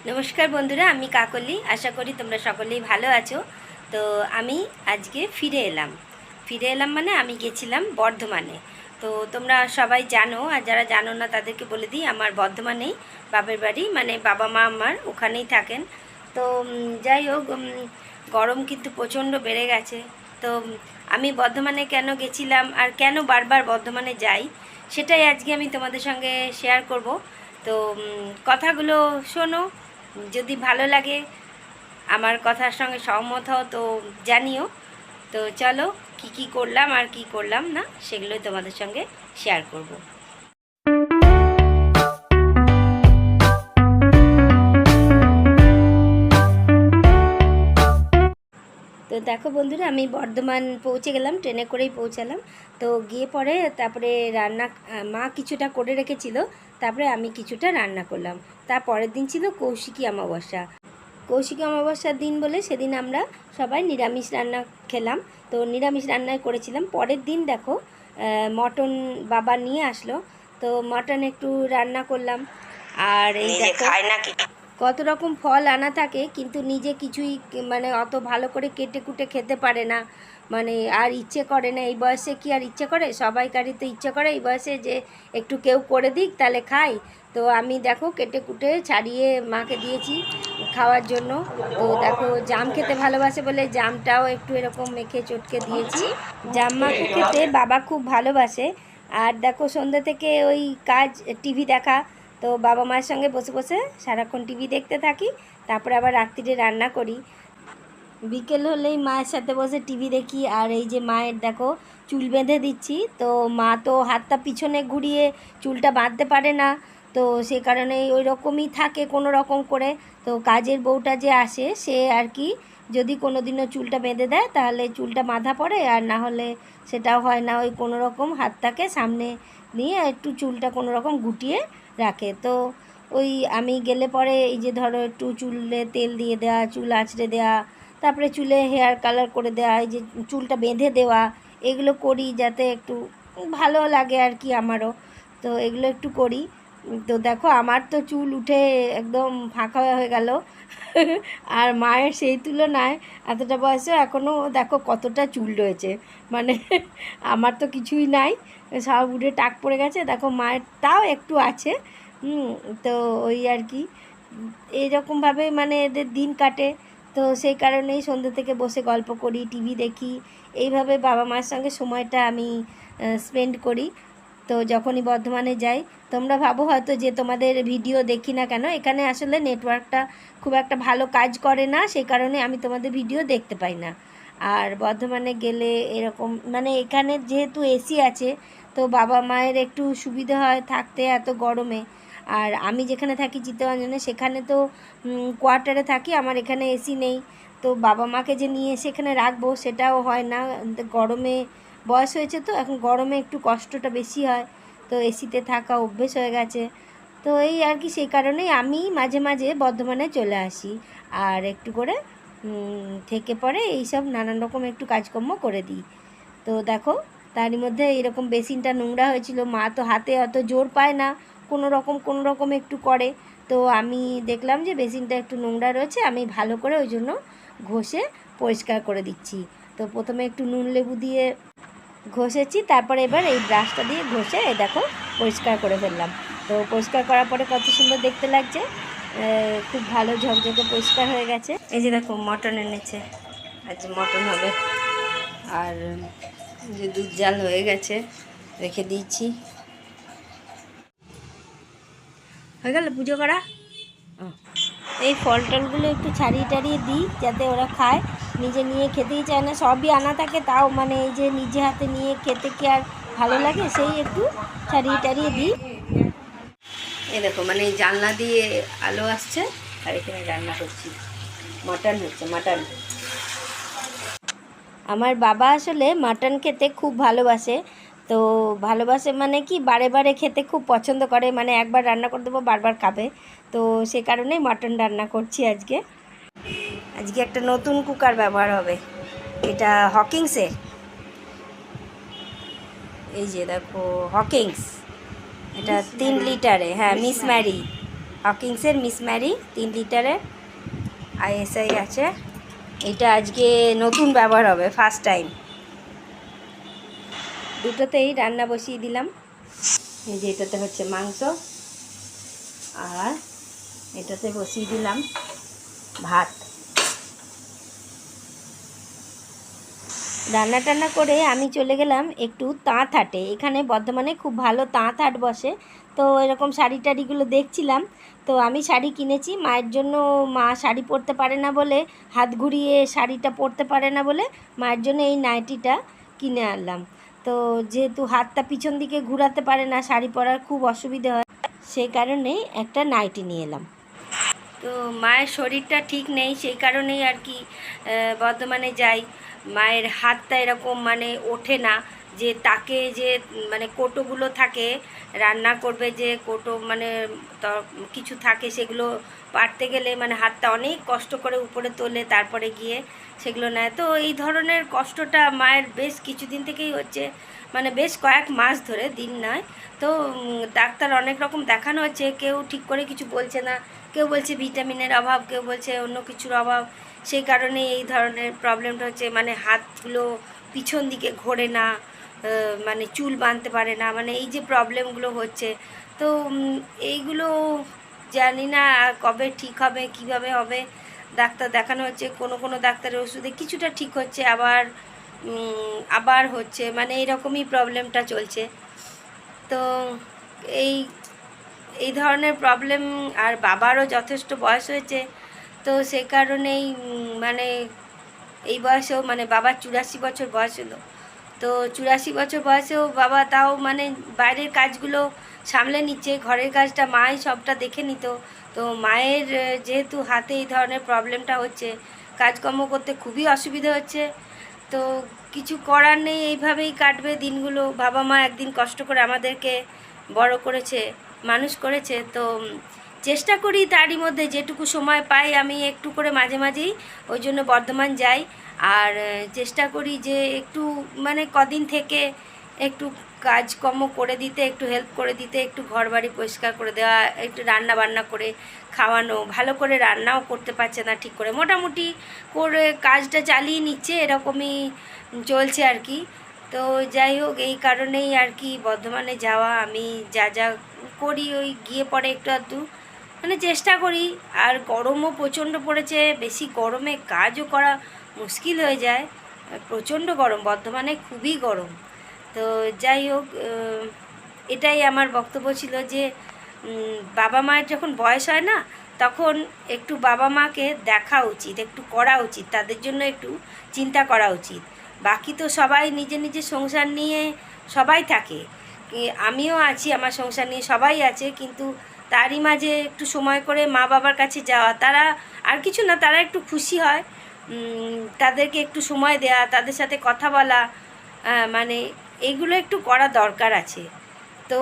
নমস্কার বন্ধুরা, আমি কাকলি। আশা করি তোমরা সকলেই ভালো আছো। তো আমি আজকে ফিরে এলাম মানে আমি গেছিলাম বর্ধমানে। তো তোমরা সবাই জানো, আর যারা জানো না তাদেরকে বলে দিই, আমার বর্ধমানেই বাপের বাড়ি, মানে বাবা মা আমার ওখানেই থাকেন। তো যাই হোক, গরম কিন্তু প্রচণ্ড বেড়ে গেছে। তো আমি বর্ধমানে কেন গেছিলাম আর কেন বারবার বর্ধমানে যাই, সেটাই আজকে আমি তোমাদের সঙ্গে শেয়ার করব। তো কথাগুলো শোনো, যদি ভালো লাগে, আমার কথার সঙ্গে সহমত হও তো জানিও। তো চলো, কি করলাম আর কি করলাম না সেগুলোই তোমাদের সঙ্গে শেয়ার করব। তো দেখো বন্ধুরা, আমি বর্ধমান পৌঁছে গেলাম, ট্রেনে করেই পৌঁছালাম। তো গিয়ে পরে তারপরে রান্না, মা কিছুটা করে রেখেছিল, তারপরে আমি কিছুটা রান্না করলাম। তার পরের দিন ছিল কৌশিকী অমাবস্যা। কৌশিকী অমাবস্যার দিন বলে সেদিন আমরা সবাই নিরামিষ রান্না খেলাম। তো নিরামিষ রান্নাই করেছিলাম। পরের দিন দেখো, মটন বাবা নিয়ে আসলো, তো মটন একটু রান্না করলাম। আর এই দেখো কত রকম ফল আনা থাকে, কিন্তু নিজে কিছুই মানে অত ভালো করে কেটে কুটে খেতে পারে না, মানে আর ইচ্ছে করে না। এই বয়সে কি আর ইচ্ছে করে? সবাইকারই তো ইচ্ছে করে এই বয়সে যে একটু কেউ করে দিক তাহলে খাই। তো আমি দেখো কেটে কুটে ছাড়িয়ে মাকে দিয়েছি খাওয়ার জন্য। তো দেখো, জাম খেতে ভালোবাসে বলে জামটাও একটু এরকম মেখে চটকে দিয়েছি। জাম মাখে খেতে বাবা খুব ভালোবাসে। আর দেখো, সন্ধ্যা থেকে ওই কাজ, টিভি দেখা। তো বাবা মায়ের সঙ্গে বসে বসে সারাক্ষণ টিভি দেখতে থাকি, তারপরে আবার রাত্রিরে রান্না করি। বিকেল হলেই মায়ের সাথে বসে টিভি দেখি। আর এই যে মায়ের দেখো চুল বেঁধে দিচ্ছি, তো মা তো হাতটা পিছনে ঘুরিয়ে চুলটা বাঁধতে পারে না, তো সে কারণে ওই রকমই থাকে কোনো রকম করে। তো কাজের বউটা যে আসে সে আর কি, যদি কোনো দিনও চুলটা বেঁধে দেয় তাহলে চুলটা বাঁধা পড়ে, আর না হলে সেটাও হয় না। ওই কোনো রকম হাতটাকে সামনে নিয়ে একটু চুলটা কোনো রকম গুটিয়ে রাখে। তো ওই আমি গেলে পরে এই যে ধরো একটু চুলে তেল দিয়ে দেওয়া, চুল আঁচড়ে দেওয়া, তারপরে চুলে হেয়ার কালার করে দেওয়া, এই যে চুলটা বেঁধে দেওয়া, এগুলো করি যাতে একটু ভালো লাগে আর কি আমারও। তো এগুলো একটু করি। তো দেখো, আমার তো চুল উঠে একদম ফাঁকা হয়ে গেল আর মায়ের সেই তুলনায় এতটা বয়সে এখনও দেখো কতটা চুল রয়েছে, মানে আমার তো কিছুই নাই, সব উঠে টাক পড়ে গেছে। দেখো মায়ের তাও একটু আছে। তো ওই আর কি, এইরকমভাবে মানে এদের দিন কাটে। তো সেই কারণেই সন্ধ্যে থেকে বসে গল্প করি, টিভি দেখি, এইভাবে বাবা মায়ের সঙ্গে সময়টা আমি স্পেন্ড করি। তো যখনই বর্ধমানে যাই, তোমরা ভাবো হয়তো যে তোমাদের ভিডিও দেখি না কেন, এখানে আসলে নেটওয়ার্কটা খুব একটা ভালো কাজ করে না, সেই কারণে আমি তোমাদের ভিডিও দেখতে পাই না। আর বর্ধমানে গেলে এরকম, মানে এখানে যেহেতু এসি আছে, তো বাবা মায়ের একটু সুবিধা হয় থাকতে এত গরমে। আর আমি যেখানে থাকি চিত্তরঞ্জনে, সেখানে তো কোয়ার্টারে থাকি, আমার এখানে এসি নেই। তো বাবা মাকে যে নিয়ে এসে এখানে রাখবো সেটাও হয় না, গরমে বয়স হয়েছে তো এখন গরমে একটু কষ্টটা বেশি হয়। তো এসিতে থাকা অভ্যেস হয়ে গেছে। তো এই আর কি, সেই কারণেই আমি মাঝে মাঝে বর্ধমানে চলে আসি, আর একটু করে থেকে পরে এইসব নানান রকম একটু কাজকর্ম করে দিই। তো দেখো, তারই মধ্যে এরকম বেসিনটা নোংরা হয়েছিল, মা তো হাতে অত জোর পায় না, কোনো রকম একটু করে। তো আমি দেখলাম যে বেসিনটা একটু নোংরা রয়েছে, আমি ভালো করে ওই জন্য ঘষে পরিষ্কার করে দিচ্ছি। তো প্রথমে একটু নুন লেবু দিয়ে ঘষেছি, তারপরে এবার এই ব্রাশটা দিয়ে ঘষে দেখো পরিষ্কার করে ফেললাম। তো পরিষ্কার করার পরে কত সুন্দর দেখতে লাগছে, খুব ভালো ঝকঝকে পরিষ্কার হয়ে গেছে। এই যে দেখো মটন এনেছে, আজ মটন হবে। আর যে দুধ জাল হয়ে গেছে, রেখে দিয়েছি। হয়ে গেল পুজো করা। এই ফল টলগুলো একটু ছাড়িয়ে টাড়িয়ে দিই যাতে ওরা খায়, নিজে নিয়ে খেতেই চায় না, সবই আনা থাকে, তাও মানে এই যে নিজে হাতে নিয়ে খেতে কি আর ভালো লাগে, সেই একটু ছাড়িয়ে টাড়িয়ে দিই। এই দেখো, মানে এই জানলা দিয়ে আলো আসছে, আর এখানে রান্না করছি, মাটন হচ্ছে, মাটন। আমার বাবা আসলে মাটন খেতে খুব ভালোবাসে। তো ভালোবাসে মানে কি, বারে বারে খেতে খুব পছন্দ করে, মানে একবার রান্না করে দেবো বারবার খাবে। তো সে কারণেই মাটন রান্না করছি আজকে। আজকে একটা নতুন কুকার ব্যবহার হবে, এটা হকিংসের। এই যে দেখো হকিংস, এটা 3 লিটারে, হ্যাঁ মিস ম্যারি। হকিংসের মিস ম্যারি 3 লিটারের ISI আছে। এটা আজকে নতুন ব্যবহার হবে, ফার্স্ট টাইম। দুটোতেই রান্না বসিয়ে দিলাম। এই যে এটাতে হচ্ছে মাংস, আর এটাতে বসিয়ে দিলাম ভাত। রান্না টান্না করে আমি চলে গেলাম একটু তাঁত হাটে। এখানে বর্ধমানে খুব ভালো তাঁত হাট বসে, তো এরকম শাড়ি টাড়িগুলো দেখছিলাম। তো আমি শাড়ি কিনেছি মায়ের জন্য। মা শাড়ি পরতে পারে না বলে, হাত ঘুরিয়ে শাড়িটা পরতে পারে না বলে মায়ের জন্য এই নাইটিটা কিনে আনলাম। তো যেহেতু হাতটা পিছন দিকে ঘুরাতে পারে না, শাড়ি পরার খুব অসুবিধে হয়, সেই কারণেই একটা নাইটি নিয়ে এলাম। তো মায়ের শরীরটা ঠিক নেই, সেই কারণেই আর কি বর্ধমানে যাই। মায়ের হাতটা এরকম মানে ওঠে না, যে তাকে যে মানে কোটোগুলো থাকে, রান্না করবে যে কোটো মানে কিছু থাকে, সেগুলো পারতে গেলে মানে হাতটা অনেক কষ্ট করে উপরে তোলে, তারপরে গিয়ে সেগুলো নেয়। তো এই ধরনের কষ্টটা মায়ের বেশ কিছুদিন থেকেই হচ্ছে, মানে বেশ কয়েক মাস ধরে, দিন নয়। তো ডাক্তার অনেক রকম দেখানো হচ্ছে, কেউ ঠিক করে কিছু বলছে না। কেউ বলছে ভিটামিনের অভাব, কেউ বলছে অন্য কিছুর অভাব। সেই কারণে এই ধরনের প্রবলেমটা হচ্ছে, মানে হাতগুলো পিছন দিকে ঘোরে না, মানে চুল বাঁধতে পারে না, মানে এই যে প্রবলেমগুলো হচ্ছে। তো এইগুলো জানি না কবে ঠিক হবে, কিভাবে হবে। ডাক্তার দেখানো হচ্ছে, কোনো কোনো ডাক্তারের ওষুধে কিছুটা ঠিক হচ্ছে, আবার হচ্ছে, মানে এইরকমই প্রবলেমটা চলছে। তো এই ধরনের প্রবলেম, আর বাবারও যথেষ্ট বয়স হয়েছে, তো সে কারণেই মানে এই বয়সেও, মানে বাবার 84 বছর বয়স হলো। তো 84 বছর বয়সেও বাবা তাও মানে বাইরের কাজগুলো সামলে নিচ্ছে, ঘরের কাজটা মাই সবটা দেখে নিত। তো মায়ের যেহেতু হাতে এই ধরনের প্রবলেমটা হচ্ছে, কাজকর্ম করতে খুবই অসুবিধা হচ্ছে। তো কিছু করার নেই, এইভাবেই কাটবে দিনগুলো। বাবা মা একদিন কষ্ট করে আমাদেরকে বড় করেছে, মানুষ করেছে। তো চেষ্টা করি তারই মধ্যে যেটুকু সময় পাই আমি একটু করে মাঝে মাঝেই ওই জন্য বর্ধমান যাই। আর চেষ্টা করি যে একটু মানে কদিন থেকে একটু কাজকর্ম করে দিতে, একটু হেল্প করে দিতে, একটু ঘর বাড়ি পরিষ্কার করে দেওয়া, একটু রান্না বান্না করে খাওয়ানো। ভালো করে রান্নাও করতে পারছে না ঠিক করে, মোটামুটি করে কাজটা চালিয়ে নিচ্ছে, এরকমই চলছে আর কি। তো যাই হোক, এই কারণেই আর কি বর্ধমানে যাওয়া। আমি যা যা করি ওই গিয়ে পরে একটু আধটু মানে চেষ্টা করি। আর গরমও প্রচণ্ড পড়েছে, বেশি গরমে কাজও করা মুশকিল হয়ে যায়, প্রচণ্ড গরম বর্ধমানে, খুবই গরম। তো যাই হোক, এটাই আমার বক্তব্য ছিল যে বাবা মায়ের যখন বয়স হয় না, তখন একটু বাবা মাকে দেখা উচিত, একটু করা উচিত, তাদের জন্য একটু চিন্তা করা উচিত। বাকি তো সবাই নিজে নিজে সংসার নিয়ে সবাই থাকে, আমিও আছি, আমার সংসার নিয়ে সবাই আছে, কিন্তু তারই মাঝে একটু সময় করে মা বাবার কাছে যাওয়া, তারা আর কিছু না, তারা একটু খুশি হয়, তাদেরকে একটু সময় দেওয়া, তাদের সাথে কথা বলা, মানে এগুলো একটু করা দরকার আছে। তো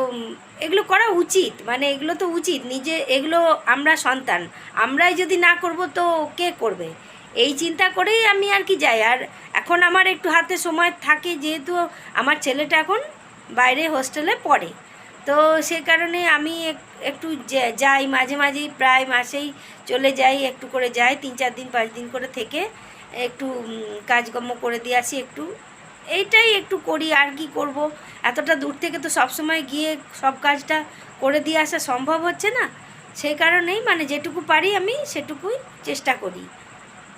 এগুলো করা উচিত, মানে এগুলো তো উচিত, নিজে এগুলো আমরা সন্তান, আমরাই যদি না করব তো কে করবে, এই চিন্তা করেই আমি আর কি যাই। আর এখন আমার একটু হাতে সময় থাকে, যেহেতু আমার ছেলেটা এখন বাইরে হোস্টেলে পড়ে, তো সে কারণে আমি একটু যাই মাঝে মাঝেই, প্রায় মাসেই চলে যাই, একটু করে যাই, 3-4 দিন 5 দিন করে থেকে একটু কাজকর্ম করে দিয়ে আসি, একটু এইটাই একটু করি। আর কি করব, এতটা দূর থেকে তো সবসময় গিয়ে সব কাজটা করে দিয়ে আসা সম্ভব হচ্ছে না, সেই কারণেই মানে যেটুকু পারি আমি সেটুকুই চেষ্টা করি।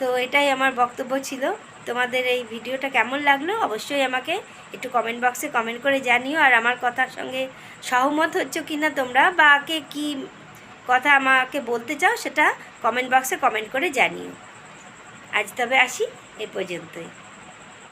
তো এটাই আমার বক্তব্য ছিল। তোমাদের এই ভিডিওটা কেমন লাগলো অবশ্যই আমাকে একটু কমেন্ট বক্সে কমেন্ট করে জানিও। আর আমার কথার সঙ্গে সহমত হচ্ছ কি না তোমরা, বা কে কী কথা আমাকে বলতে চাও সেটা কমেন্ট বক্সে কমেন্ট করে জানিও। আজ তবে আসি, এ পর্যন্তই।